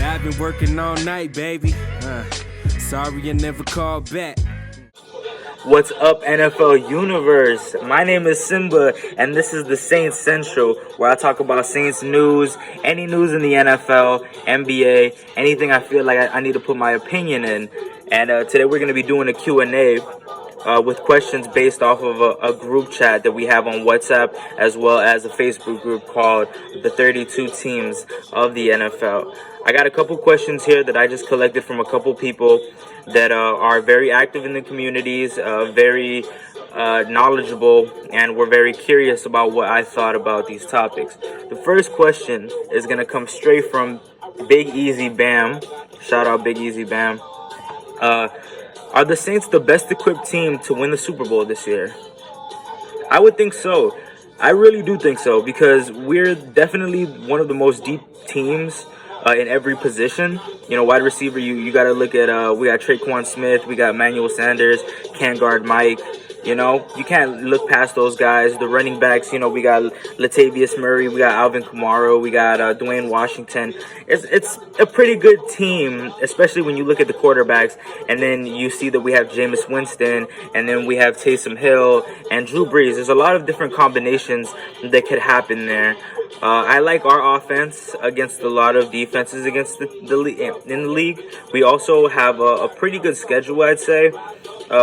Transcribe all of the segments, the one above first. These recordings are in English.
I've been working all night, baby. Sorry I never called back. What's up, NFL Universe? My name is Simba, and this is the Saints Central, where I talk about Saints news, any news in the NFL, NBA, anything I feel like I need to put my opinion in. And today we're going to be doing a Q&A with questions based off of a group chat that we have on WhatsApp, as well as a Facebook group called the 32 Teams of the NFL. I got a couple questions here that I just collected from a couple people that are very active in the communities, very knowledgeable, and were very curious about what I thought about these topics. The first question is going to come straight from Big Easy Bam. Shout out Big Easy Bam. Are the Saints the best equipped team to win the Super Bowl this year? I would think so. I really do think so, because we're definitely one of the most deep teams in every position. You know, wide receiver, you got to look at, we got Traquan Smith, we got Emmanuel Sanders, can't guard Mike. You know, you can't look past those guys. The running backs, you know, we got Latavius Murray, we got Alvin Kamara, we got Dwayne Washington. It's a pretty good team, especially when you look at the quarterbacks, and then you see that we have Jameis Winston, and then we have Taysom Hill and Drew Brees. There's a lot of different combinations that could happen there. I like our offense against a lot of defenses against in the league. We also have a pretty good schedule, I'd say.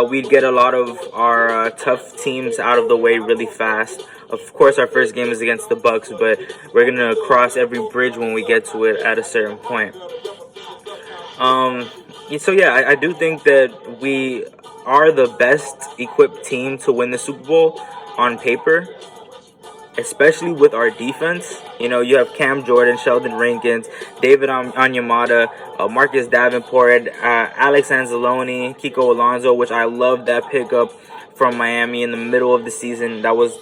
We'd get a lot of our tough teams out of the way really fast. Of course, our first game is against the Bucks, but we're going to cross every bridge when we get to it at a certain point. So, yeah, I do think that we are the best equipped team to win the Super Bowl on paper, especially with our defense. You know, you have Cam Jordan, Sheldon Rankins, David Onyemata, Marcus Davenport, Alex Anzalone, Kiko Alonso, which I love that pickup from Miami in the middle of the season. That was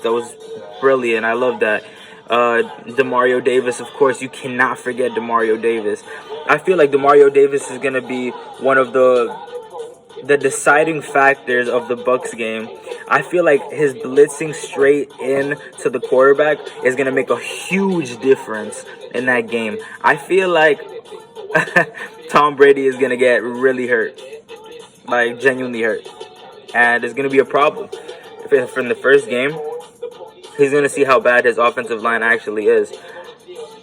brilliant. I love that. Demario Davis, of course, you cannot forget Demario Davis. I feel like Demario Davis is going to be one of the deciding factors of the Bucks game. I feel like his blitzing straight in to the quarterback is going to make a huge difference in that game. I feel like Tom Brady is going to get really hurt, like genuinely hurt, and it's going to be a problem. From the first game, he's going to see how bad his offensive line actually is.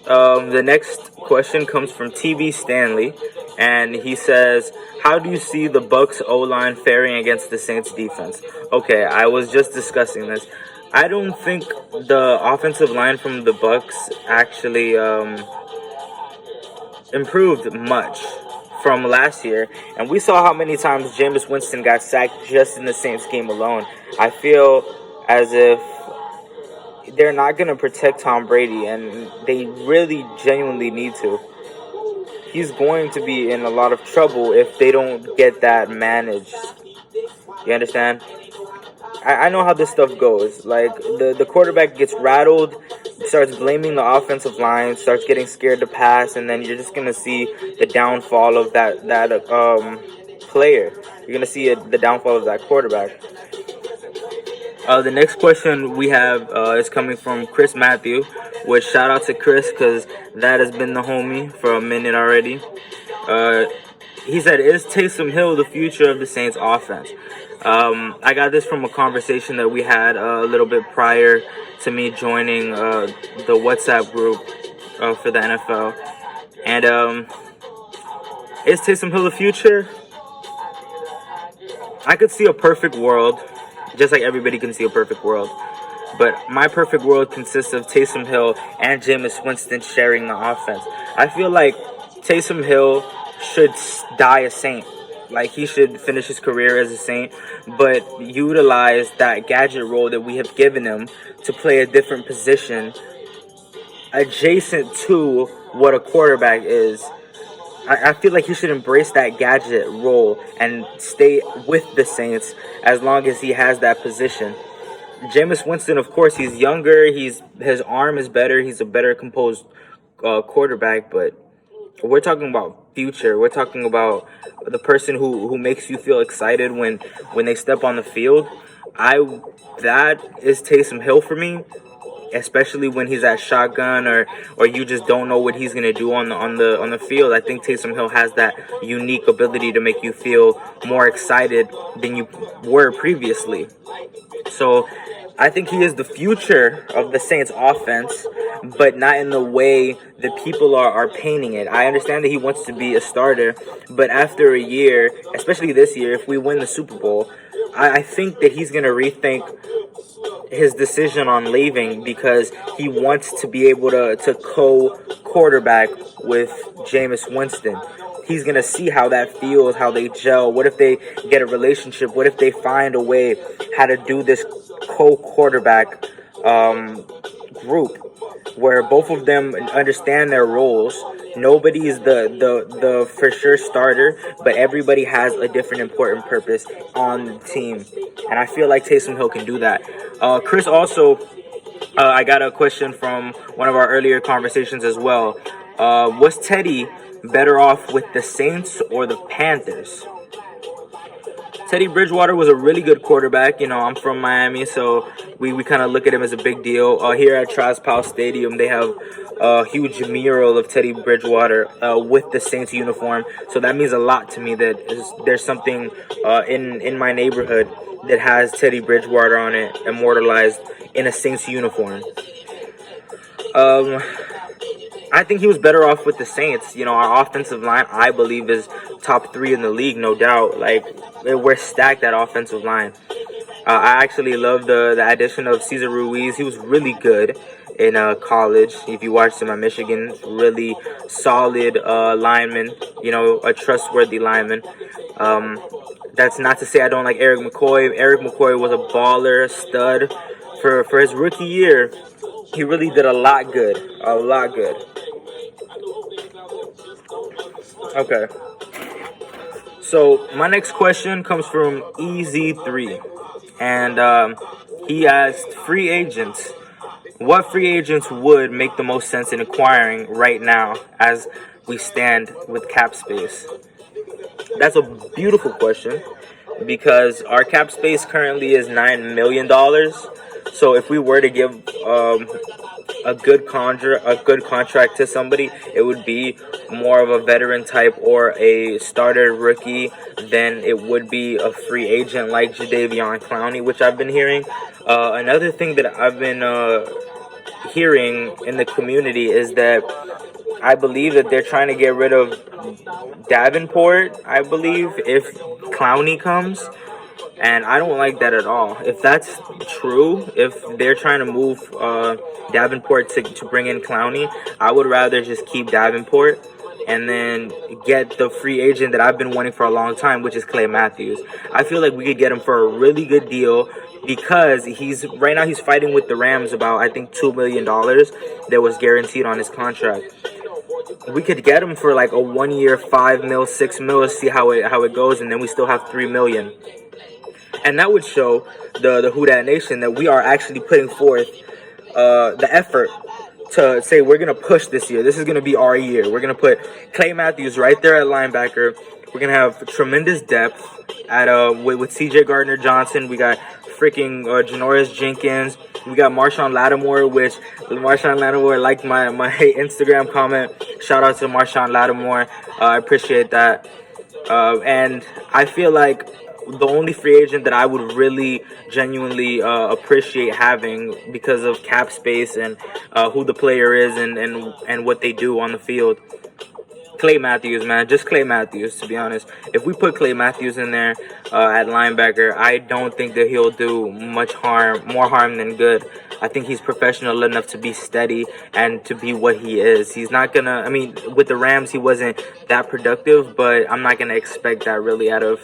The next question comes from TV Stanley, and he says, how do you see the Bucks O-line faring against the Saints defense? Okay, I was just discussing this. I don't think the offensive line from the Bucks actually improved much from last year, and we saw how many times Jameis Winston got sacked just in the Saints game alone. I feel as if they're not going to protect Tom Brady, and they really genuinely need to. He's going to be in a lot of trouble if they don't get that managed. You understand? I know how this stuff goes. Like, the quarterback gets rattled, starts blaming the offensive line, starts getting scared to pass, and then you're just going to see the downfall of that player. You're going to see the downfall of that quarterback. The next question we have is coming from Chris Matthew, which shout out to Chris, because that has been the homie for a minute already. He said, is Taysom Hill the future of the Saints offense? I got this from a conversation that we had a little bit prior to me joining the WhatsApp group for the NFL. And is Taysom Hill the future? I could see a perfect world, just like everybody can see a perfect world. But my perfect world consists of Taysom Hill and Jameis Winston sharing the offense. I feel like Taysom Hill should die a Saint. Like, he should finish his career as a Saint, but utilize that gadget role that we have given him to play a different position adjacent to what a quarterback is. I feel like he should embrace that gadget role and stay with the Saints as long as he has that position. Jameis Winston, of course, he's younger. His arm is better. He's a better composed quarterback. But we're talking about future. We're talking about the person who makes you feel excited when they step on the field. That is Taysom Hill for me. especially when he's at shotgun or you just don't know what he's gonna do on the field. I think Taysom Hill has that unique ability to make you feel more excited than you were previously. So I think he is the future of the Saints offense, but not in the way that people are painting it. I understand that he wants to be a starter, but after a year, especially this year, if we win the Super Bowl, I think that he's going to rethink his decision on leaving because he wants to be able to co-quarterback with Jameis Winston. He's going to see how that feels, how they gel. What if they get a relationship? What if they find a way how to do this co-quarterback group where both of them understand their roles? Nobody is the for sure starter, but everybody has a different important purpose on the team. And I feel like Taysom Hill can do that. Chris also, I got a question from one of our earlier conversations as well. Was Teddy better off with the Saints or the Panthers? Teddy Bridgewater was a really good quarterback. You know, I'm from Miami, so we kind of look at him as a big deal. Here at Travis Stadium, they have a huge mural of Teddy Bridgewater with the Saints uniform. So that means a lot to me that there's something in my neighborhood that has Teddy Bridgewater on it, immortalized in a Saints uniform. I think he was better off with the Saints. You know, our offensive line, I believe, is top 3 in the league, no doubt. Like, we're stacked at offensive line. I actually love the addition of Cesar Ruiz. He was really good in college. If you watched him at Michigan, really solid lineman, you know, a trustworthy lineman. That's not to say I don't like Eric McCoy. Eric McCoy was a baller, a stud. For his rookie year, he really did a lot good. A lot good. Okay. So my next question comes from EZ3. And he asked free agents. What free agents would make the most sense in acquiring right now as we stand with cap space? That's a beautiful question because our cap space currently is $9 million. So if we were to give a good contract to somebody, it would be more of a veteran type or a starter rookie than it would be a free agent like Jadeveon Clowney, which I've been hearing. Another thing that I've been hearing in the community is that I believe that they're trying to get rid of Davenport, I believe, if Clowney comes. And I don't like that at all. If that's true, if they're trying to move Davenport to bring in Clowney, I would rather just keep Davenport and then get the free agent that I've been wanting for a long time, which is Clay Matthews. I feel like we could get him for a really good deal because right now he's fighting with the Rams about, I think, $2 million that was guaranteed on his contract. We could get him for like a 1 year, $5 million, $6 million, see how it goes, and then we still have $3 million. And that would show the Who Dat Nation that we are actually putting forth the effort to say we're going to push this year. This is going to be our year. We're going to put Clay Matthews right there at linebacker. We're going to have tremendous depth at with C.J. Gardner-Johnson. We got freaking Janoris Jenkins. We got Marshawn Lattimore, which Marshawn Lattimore liked my Instagram comment. Shout out to Marshawn Lattimore. I appreciate that. And I feel like the only free agent that I would really genuinely appreciate having because of cap space and who the player is and what they do on the field, Clay Matthews, man. Just Clay Matthews, to be honest. If we put Clay Matthews in there at linebacker, I don't think that he'll do much harm, more harm than good. I think he's professional enough to be steady and to be what he is. He's not going to, I mean, with the Rams, he wasn't that productive, but I'm not going to expect that really out of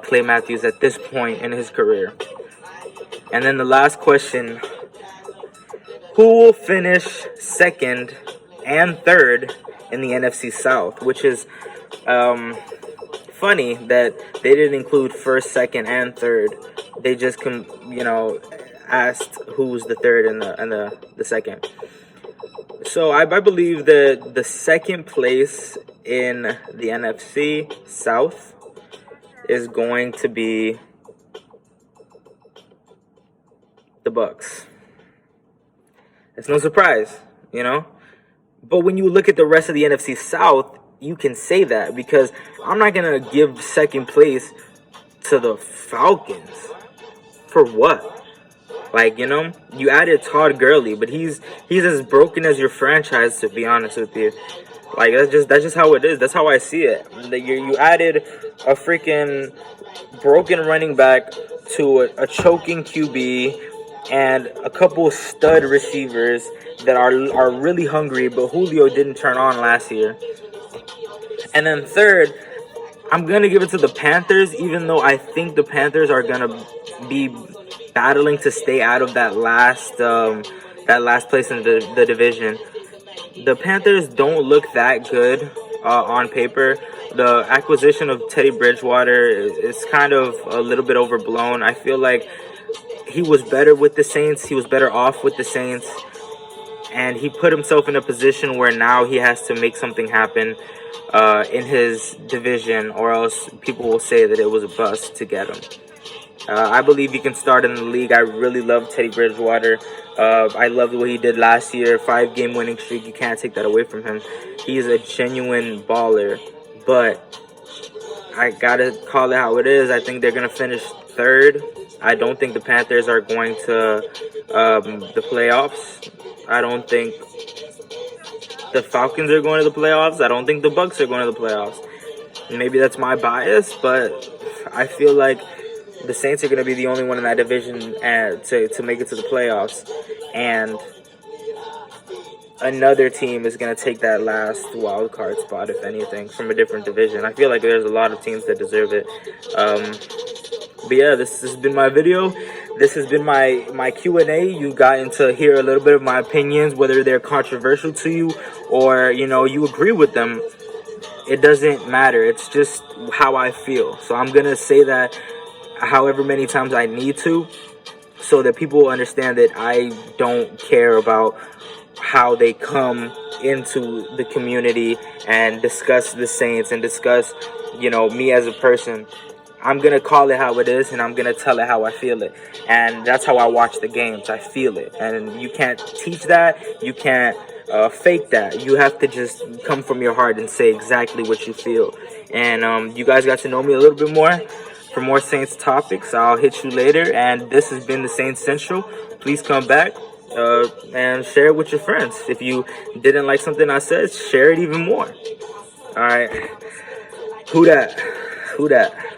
Clay Matthews at this point in his career. And then the last question, who will finish second and third in the NFC South, which is funny that they didn't include first, second, and third. They just asked who's the third and the second. So I believe that the second place in the NFC South is going to be the Bucks. It's no surprise, you know. But when you look at the rest of the NFC South, you can say that, because I'm not gonna give second place to the Falcons. For what? Like, you know, you added Todd Gurley, but he's as broken as your franchise, to be honest with you. Like, that's just how it is. That's how I see it. You added a freaking broken running back to a choking QB and a couple stud receivers that are really hungry, but Julio didn't turn on last year. And then third, I'm gonna give it to the Panthers, even though I think the Panthers are gonna be battling to stay out of that last place in the division. The Panthers don't look that good on paper. The acquisition of Teddy Bridgewater is kind of a little bit overblown. I feel like he was better with the Saints. He was better off with the Saints. And he put himself in a position where now he has to make something happen in his division, or else people will say that it was a bust to get him. I believe he can start in the league. I really love Teddy Bridgewater. I loved what he did last year. 5-game winning streak. You can't take that away from him. He's a genuine baller. But I gotta call it how it is. I think they're gonna finish third. I don't think the Panthers are going to the playoffs. I don't think the Falcons are going to the playoffs. I don't think the Bucks are going to the playoffs. Maybe that's my bias, but I feel like the Saints are going to be the only one in that division to make it to the playoffs. And another team is going to take that last wild card spot, if anything, from a different division. I feel like there's a lot of teams that deserve it. But yeah, this has been my video. This has been my Q&A. You gotten to hear a little bit of my opinions, whether they're controversial to you or, you know, you agree with them. It doesn't matter. It's just how I feel. So I'm going to say that however many times I need to, so that people will understand that I don't care about how they come into the community and discuss the Saints and discuss, you know, me as a person. I'm going to call it how it is, and I'm going to tell it how I feel it. And that's how I watch the games. I feel it. And you can't teach that. You can't fake that. You have to just come from your heart and say exactly what you feel. And you guys got to know me a little bit more. For more Saints topics, I'll hit you later. And this has been the Saints Central. Please come back and share it with your friends. If you didn't like something I said, share it even more. All right. Who dat? Who dat?